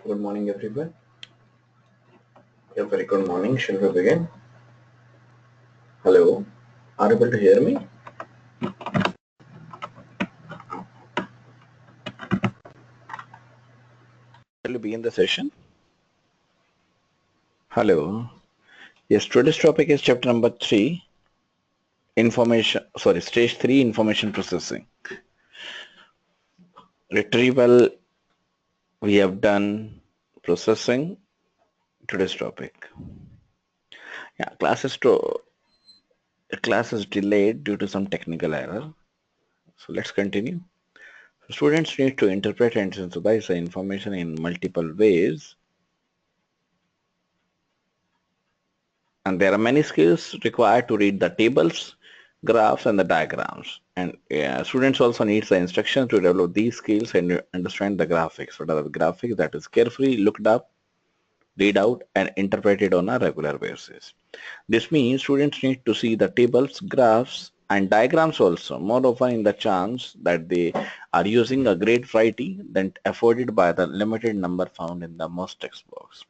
Good morning, everyone. A very good morning. Shall we begin? Hello, are you able to hear me? Shall we begin the session? Hello. Yes, today's topic is chapter number 3, stage 3, information processing. Retrieval, we have done processing. Today's topic. Yeah, class is delayed due to some technical error. So let's continue. Students need to interpret and synthesize the information in multiple ways. And there are many skills required to read the tables, graphs, and the diagrams. And students also need the instructions to develop these skills and understand the graphics. What are the graphics? That is carefully looked up, read out, and interpreted on a regular basis. This means students need to see the tables, graphs, and diagrams also, more often in the chance that they are using a great variety than afforded by the limited number found in the most textbooks.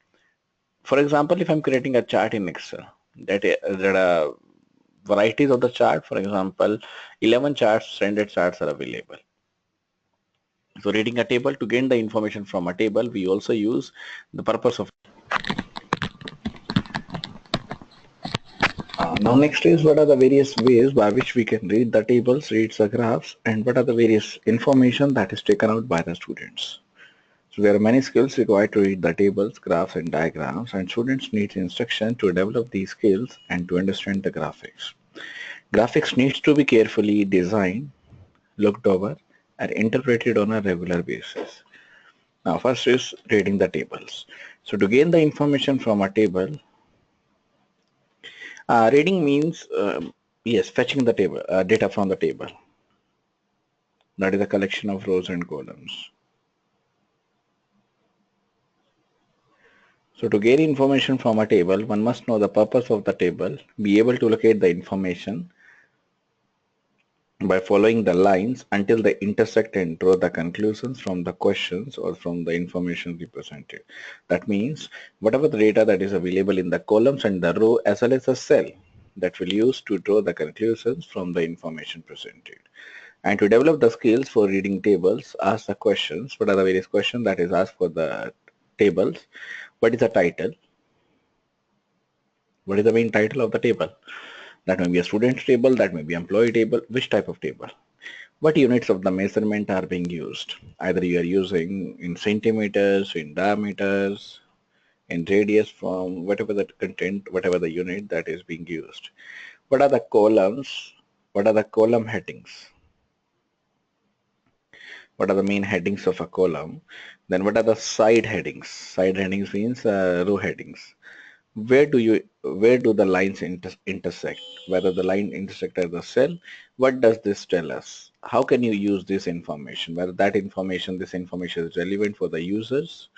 For example, if I'm creating a chart in Excel, there are varieties of the chart. For example, 11 standard charts are available. So reading a table, to gain the information from a table, we also use the purpose of. Now next is, what are the various ways by which we can read the tables, read the graphs, and what are the various information that is taken out by the students. So there are many skills required to read the tables, graphs, and diagrams, and students need instruction to develop these skills and to understand the graphics. Graphics needs to be carefully designed, looked over, and interpreted on a regular basis. Now first is reading the tables. So to gain the information from a table, reading means, yes, fetching the table, data from the table. That is a collection of rows and columns. So to gain information from a table, one must know the purpose of the table, be able to locate the information by following the lines until they intersect and draw the conclusions from the questions or from the information represented. That means whatever the data that is available in the columns and the row as well as the cell that will use to draw the conclusions from the information presented. And to develop the skills for reading tables, ask the questions. What are the various questions that is asked for the tables? What is the title? What is the main title of the table? That may be a student table, that may be employee table. Which type of table? What units of the measurement are being used? Either you are using in centimeters, in diameters, in radius, from whatever the content, whatever the unit that is being used. What are the columns? What are the column headings? What are the main headings of a column? Then what are the side headings? Side headings means row headings. Where do the lines intersect? Whether the line intersect at the cell, what does this tell us? How can you use this information? Whether this information is relevant for the users,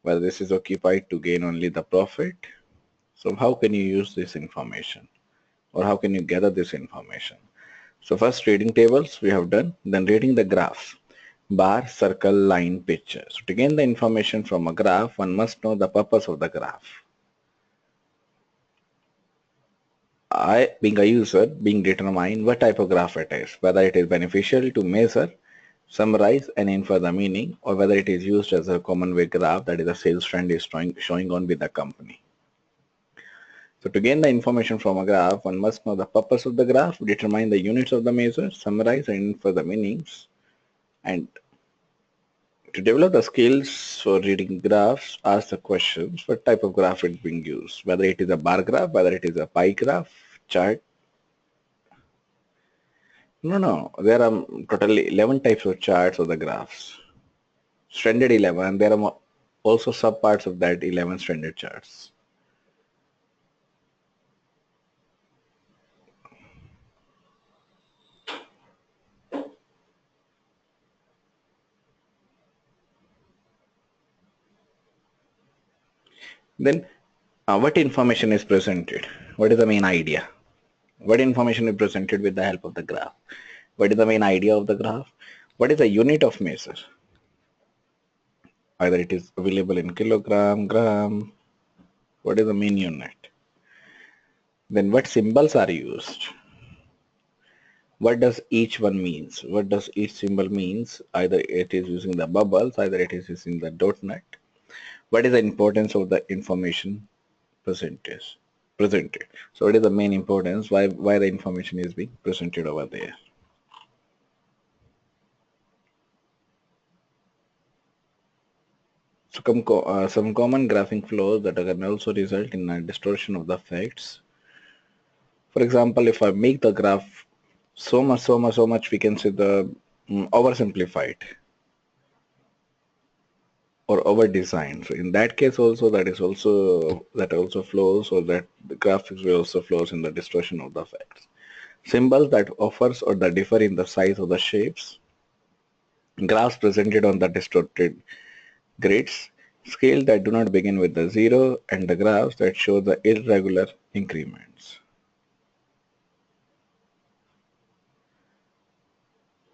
whether this is occupied to gain only the profit. So how can you use this information? Or how can you gather this information? So first reading tables we have done, then reading the graphs. Bar, circle, line, picture. So to gain the information from a graph, one must know the purpose of the graph. Being a user, being determined what type of graph it is, whether it is beneficial to measure, summarize, and infer the meaning, or whether it is used as a common way graph that is a sales trend is showing on with the company. So to gain the information from a graph, one must know the purpose of the graph, determine the units of the measure, summarize and infer the meanings, and to develop the skills for reading graphs, ask the questions, what type of graph is being used, whether it is a bar graph, whether it is a pie graph, chart. No, there are totally 11 types of charts of the graphs. Standard 11, and there are also subparts of that 11 standard charts. Then what information is presented? What is the main idea? What information is presented with the help of the graph? What is the main idea of the graph? What is the unit of measure? Either it is available in kilogram, gram. What is the main unit? Then what symbols are used? What does each one means? What does each symbol means? Either it is using the bubbles, either it is using the dot net. What is the importance of the information presented? So what is the main importance? Why the information is being presented over there? So some common graphing flows that can also result in a distortion of the facts. For example, if I make the graph so much, we can say the oversimplified or over designed. So in that case also that also flows, or that the graphics will also flows in the distortion of the facts. Symbols that offers or that differ in the size of the shapes. Graphs presented on the distorted grids. Scales that do not begin with the zero, and the graphs that show the irregular increments.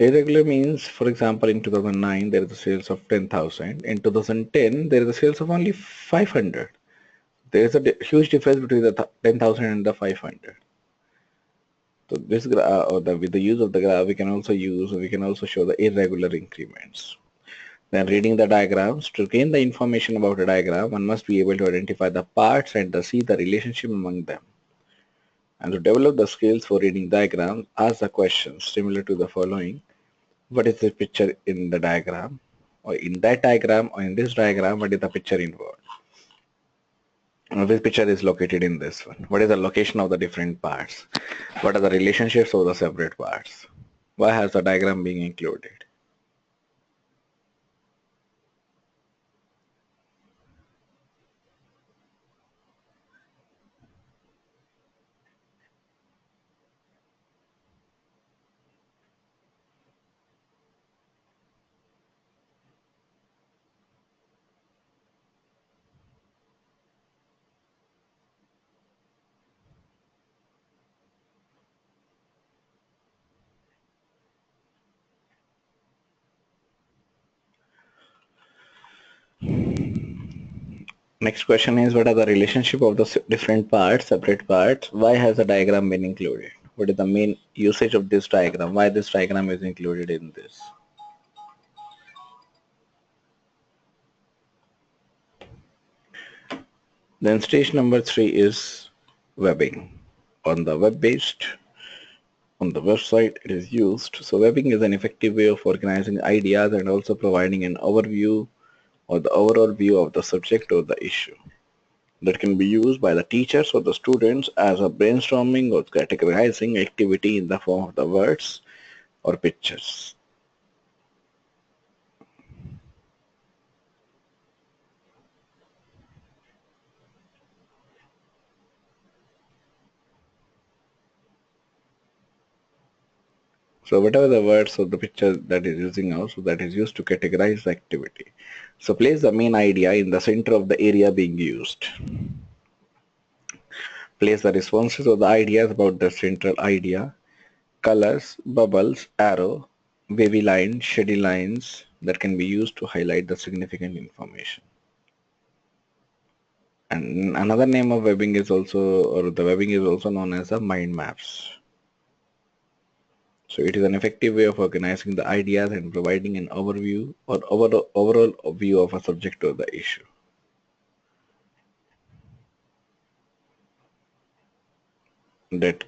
Irregular means, for example, in 2009 there is a sales of 10,000. In 2010 there is a sales of only 500. There is a huge difference between the 10,000 and the 500. So this with the use of the graph, we can also show the irregular increments. Then reading the diagrams. To gain the information about a diagram, one must be able to identify the parts and to see the relationship among them. And to develop the skills for reading diagrams, ask the questions similar to the following. What is the picture in the diagram? Or in that diagram, or in this diagram, what is the picture involved? This picture is located in this one. What is the location of the different parts? What are the relationships of the separate parts? Why has the diagram being included? Next question is, what are the relationship of the different parts, separate parts? Why has the diagram been included? What is the main usage of this diagram? Why this diagram is included in this? Then stage number 3 is webbing. On the web-based, on the website it is used. So webbing is an effective way of organizing ideas and also providing an overview or the overall view of the subject or the issue that can be used by the teachers or the students as a brainstorming or categorizing activity in the form of the words or pictures. So whatever the words or the picture that is using also, that is used to categorize the activity. So place the main idea in the center of the area being used. Place the responses or the ideas about the central idea. Colors, bubbles, arrow, wavy lines, shady lines that can be used to highlight the significant information. And another name of webbing is also, or the webbing is also known as the mind maps. So it is an effective way of organizing the ideas and providing an overview or overall view of a subject or the issue. That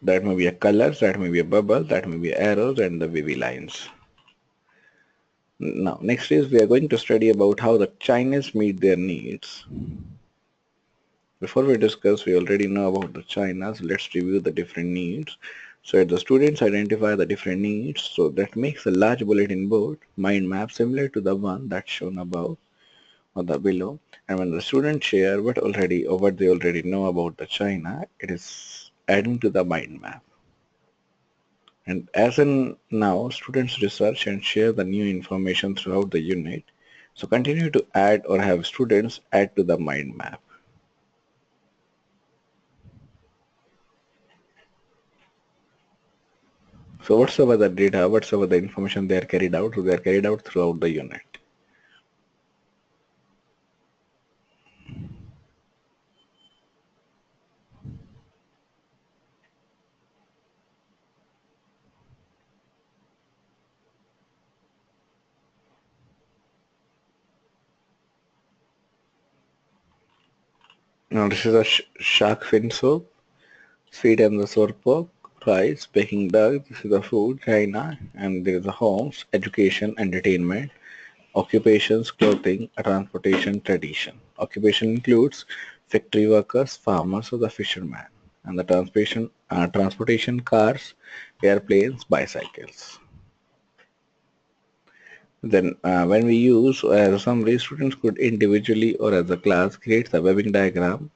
may be a colors, that may be a bubble, that may be arrows and the wavy lines. Now, next is we are going to study about how the Chinese meet their needs. Before we discuss, we already know about the China, so let's review the different needs. So the students identify the different needs, so that makes a large bulletin board mind map similar to the one that's shown above or the below. And when the students share what they already know about the China, it is adding to the mind map. And as in now, students research and share the new information throughout the unit. So continue to add or have students add to the mind map. So whatsoever the data, whatsoever the information they are carried out, so they are carried out throughout the unit. Now this is a shark fin soup, sweet and the sour pork, rice, Peking duck, this is the food, China, and there is the homes, education, entertainment, occupations, clothing, transportation, tradition. Occupation includes factory workers, farmers, or the fishermen, and the transportation cars, airplanes, bicycles. Then when we use as a summary, students could individually or as a class create the webbing diagram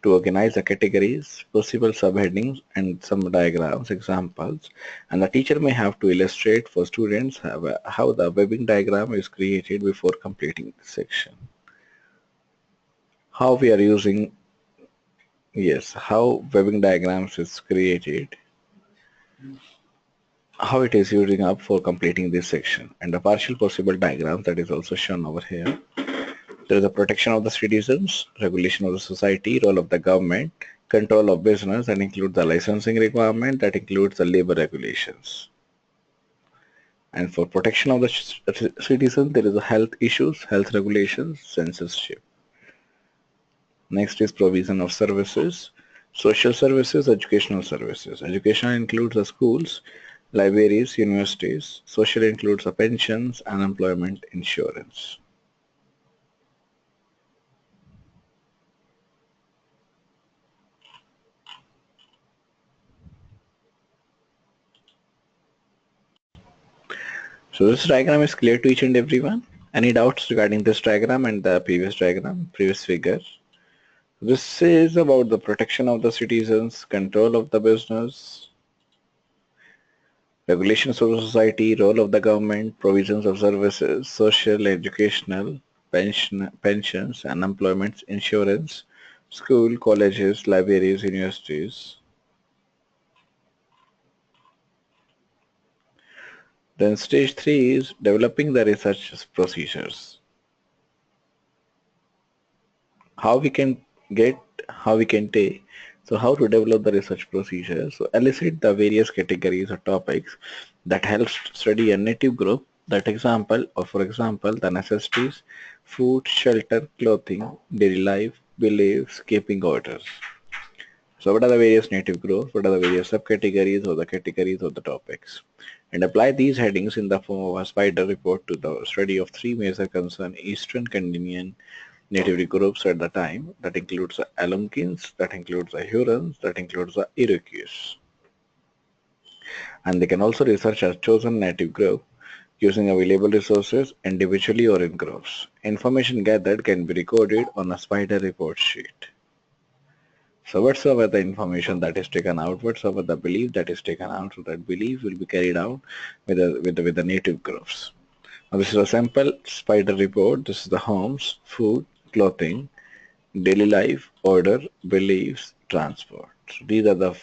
to organize the categories, possible subheadings, and some diagrams, examples. And the teacher may have to illustrate for students how the webbing diagram is created before completing the section. How we are using, yes, how webbing diagrams is created, how it is using up for completing this section, and the partial possible diagram that is also shown over here. There is a protection of the citizens, regulation of the society, role of the government, control of business that includes the licensing requirement, that includes the labor regulations. And for protection of the citizen, there is a health issues, health regulations, censorship. Next is provision of services, social services, educational services. Education includes the schools, libraries, universities. Social includes the pensions, unemployment insurance. So this diagram is clear to each and everyone. Any doubts regarding this diagram and the previous diagram, previous figure? This is about the protection of the citizens, control of the business, regulations of the society, role of the government, provisions of services, social, educational, pensions, unemployment insurance, school, colleges, libraries, universities. Then stage 3 is developing the research procedures. How we can get, how we can take, so how to develop the research procedure. So elicit the various categories or topics that helps study a native group, that example, or for example the necessities, food, shelter, clothing, daily life, beliefs, keeping orders. So what are the various native groups, what are the various subcategories or the categories of the topics, and apply these headings in the form of a spider report to the study of three major concern eastern Canadian native groups at the time. That includes the Algonquins, that includes the Hurons, that includes the Iroquois. And they can also research a chosen native group using available resources individually or in groups. Information gathered can be recorded on a spider report sheet. So whatsoever the information that is taken out, whatsoever the belief that is taken out, so that belief will be carried out with the native groups. Now this is a sample spider report. This is the homes, food, clothing, daily life, order, beliefs, transport. So these are the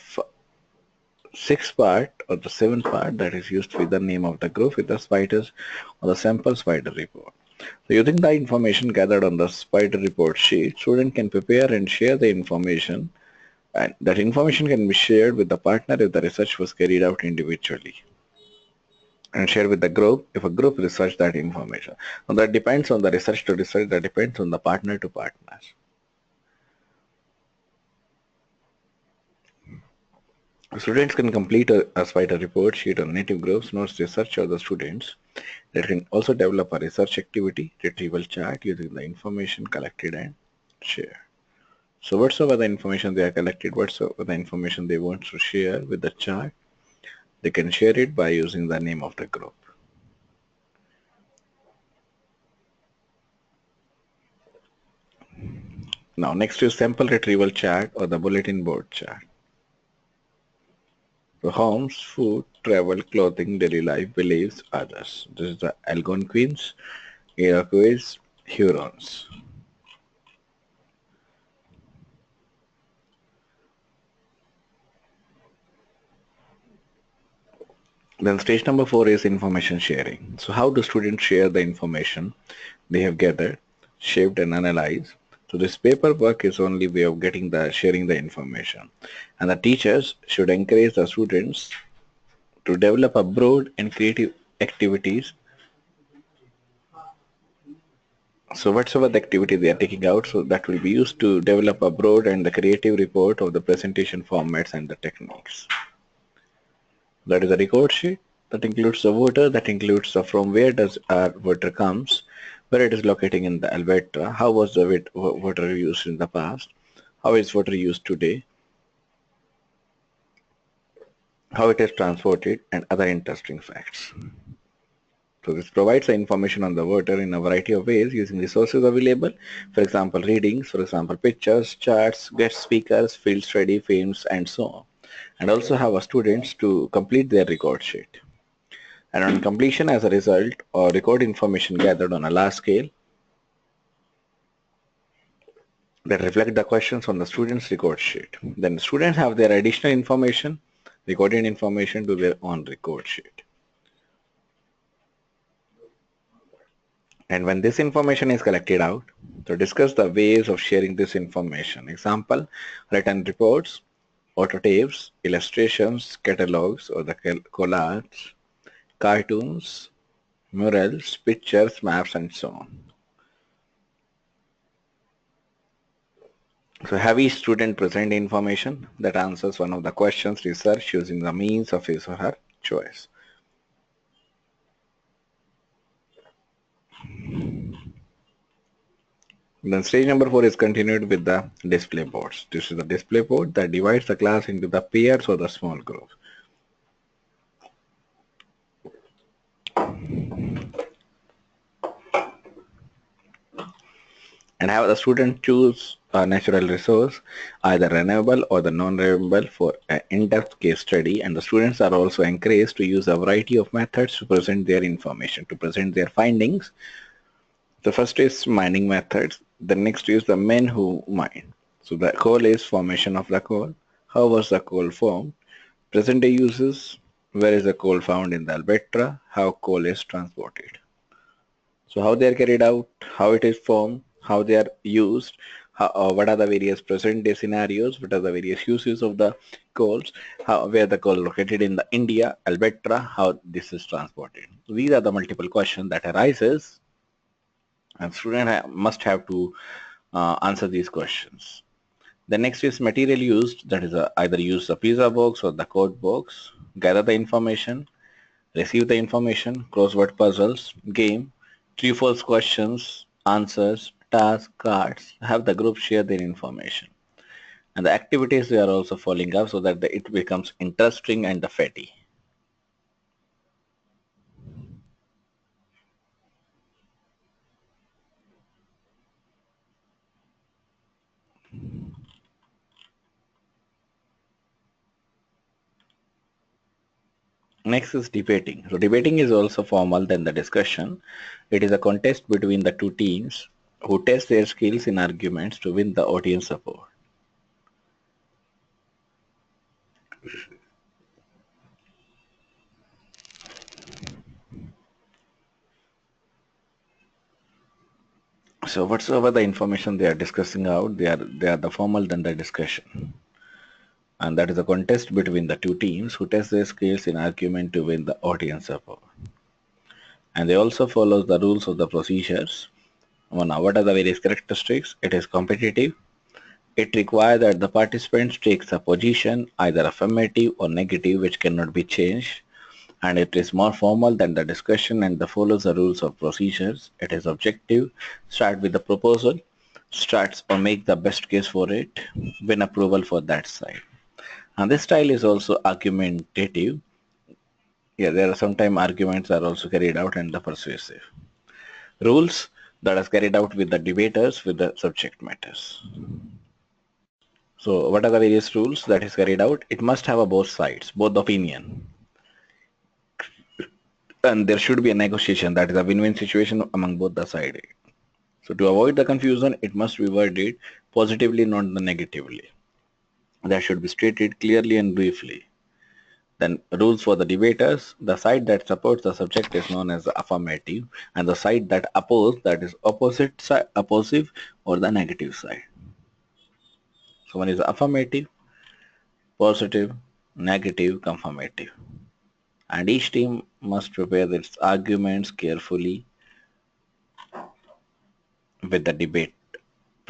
six part or the seven part that is used with the name of the group with the spiders or the sample spider report. So using the information gathered on the spider report sheet, student can prepare and share the information, and that information can be shared with the partner if the research was carried out individually, and share with the group if a group research that information. Now that depends on the research to research, that depends on the partner to partner. Students can complete a spider report sheet on native groups, notes, research, or the students. They can also develop a research activity, retrieval chart using the information collected and share. So whatsoever the information they are collected, whatsoever the information they want to share with the chart, they can share it by using the name of the group. Now next is sample retrieval chart or the bulletin board chart. So homes, food, travel, clothing, daily life, beliefs, others. This is the Algonquins, Iroquois, Hurons. Then stage number 4 is information sharing. So how do students share the information they have gathered, shaped and analyzed? So this paperwork is only way of getting the sharing the information. And the teachers should encourage the students to develop a broad and creative activities So whatsoever the activity they are taking out, so that will be used to develop a broad and the creative report of the presentation formats and the techniques. That is a record sheet that includes the voter, that includes the from where does our voter comes, where it is locating in the Alberta, how was the voter used in the past, how is voter used today, how it is transported, and other interesting facts. So this provides the information on the voter in a variety of ways using resources available. For example, readings, for example, pictures, charts, guest speakers, field study, films, and so on. And also have a students to complete their record sheet. And on completion as a result, or record information gathered on a large scale that reflect the questions on the student's record sheet. Then students have their additional information, recorded information to their own record sheet. And when this information is collected out, to discuss the ways of sharing this information. Example, written reports, autotapes, illustrations, catalogs or the collages, cartoons, murals, pictures, maps, and so on. So have each student present information that answers one of the questions researched using the means of his or her choice. Then stage number 4 is continued with the display boards. This is the display board that divides the class into the pairs or the small groups. And have the student choose a natural resource, either renewable or the non-renewable for an in-depth case study, and the students are also encouraged to use a variety of methods to present their information, to present their findings. The first is mining methods, the next is the men who mine. So the coal is formation of the coal, how was the coal formed, present day uses, where is the coal found in the Alberta, how coal is transported. So how they are carried out, how it is formed, how they are used, what are the various present day scenarios, what are the various uses of the coals, where the coal located in the India, Alberta, how this is transported. These are the multiple questions that arises, and student must have to answer these questions. The next is material used, that is either use the pizza box or the code box, gather the information, receive the information, crossword puzzles, game, true false questions, answers, tasks, cards, have the group share their information. And the activities they are also following up so that it becomes interesting and fatty. Next is debating. So debating is also formal than the discussion. It is a contest between the two teams who test their skills in arguments to win the audience support. So whatsoever the information they are discussing out, they are the formal than the discussion. And that is a contest between the two teams who test their skills in argument to win the audience support. And they also follow the rules of the procedures. Now, what are the various characteristics? It is competitive. It requires that the participants takes a position, either affirmative or negative, which cannot be changed. And it is more formal than the discussion and follows the rules of procedures. It is objective. Start with the proposal. Starts or make the best case for it. Win approval for that side. And this style is also argumentative. Yeah, there are sometimes arguments are also carried out and the persuasive. Rules that is carried out with the debaters with the subject matters. So what are the various rules that is carried out? It must have a both sides, both opinion. And there should be a negotiation, that is a win-win situation among both the sides. So to avoid the confusion, it must be worded positively, not negatively. That should be stated clearly and briefly. Then rules for the debaters, the side that supports the subject is known as the affirmative, and the side that opposes, that is opposite side, oppositive or the negative side. So one is affirmative, positive, negative, confirmative. And each team must prepare its arguments carefully. with the debate